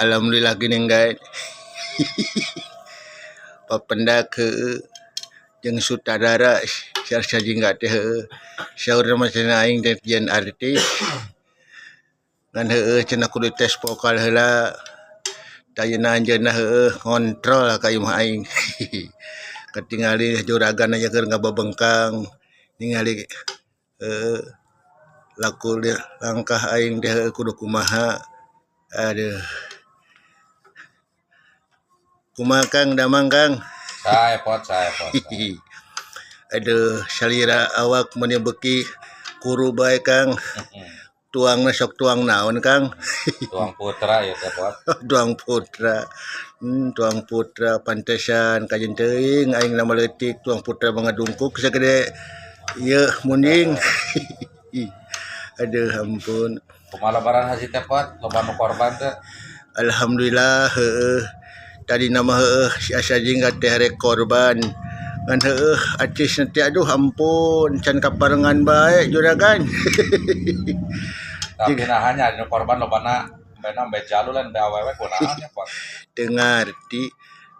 Alhamdulillah gini guys. Papenda ke jeung sutradara syar sajingga teh saur macam aing teh jian artis ngan heueuh cenah kudu tes vokal heula tayeuna anjeunna heueuh kontrol ka imah aing. Ketingali juragan aja keur ngababengkang ningali laku langkah aing teh kudu kumaha. Aduh. Kumaha Kang Damang Kang? Saya pot. Aduh, salira awak mun beuki kuru bae Kang. Tuangna sok tuang naon Kang? Tuang putra ya teh pot. Tuang putra. Tuang putra pantesan kajen teuing aing nama leutik tuang putra bangadungkuk sagede ieu munding. Aduh ampun. Kumaha lebaran haji teh pot, loba nu korban teh. Alhamdulillah heueuh. Tadi nama heueuh si asajingga teh rek korban. Ngan heueuh artis teh aduh ampun can kaparengan bae juragan. Tapi nahanya anu korban lobana mena mbe jalu lain mbe awewe kunaon ya pot. Teu ngarti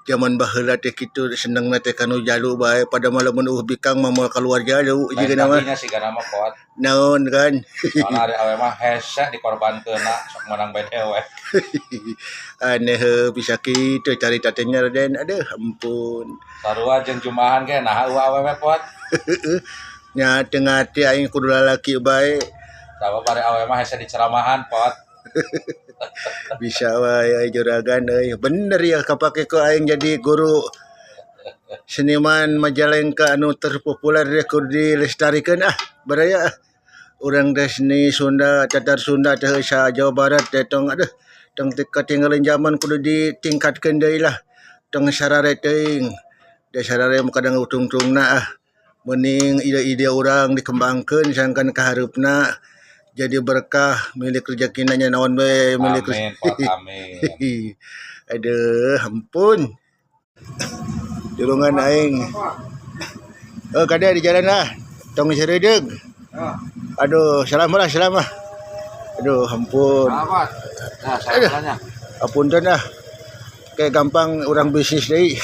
zaman baheula teh kitu senengna teh kanu jalu bae pada malam mun bikang mah moal keluar jalu jiga nama. Lain siga nama pot. Naon kan? Soalna ari awewe mah hese dikorbankeunna sok menang bae dewek. Aneh bisa kitu carita teh nya Raden. Aduh ampun. Sarua jeung jumahan ge nah awewe pot. Nya teu ngarti aing kudu lalaki bae. Sabab ari awewe mah hese diceramahan pot. Bisa wae juragan euy. Bener ya kapake ku aing jadi guru seniman Majalengka anu terpopuler dia kudu dilestarikeun baraya. Urang teh seni Sunda, cacar Sunda teh sa Jawa Barat teh tong aduh tong ketinggalan zaman kudu ditingkatkeun deui lah. Tong sarare teuing. Da sarare kadang utung-utungna mending ide-ide urang dikembangkeun sangkan ka hareupna. Jadi berkah milik rezekina nya naon bae milik. Amin pot amin. Aduh ampun. Tulungan aing. Kada di jalan tong seredeug. Aduh, salam. Aduh, ampun. Selamat. Nah, saya Apunten kayak gampang orang bisnis deui.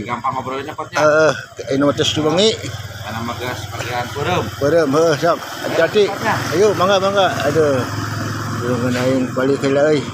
gampang ngobrolnya potnya. Anu tes dibengi. Karena magas bagian beureum. Beureum sok. Hati-hati. Ayo, mangga. Aduh. Tulungan aing balik heula euy.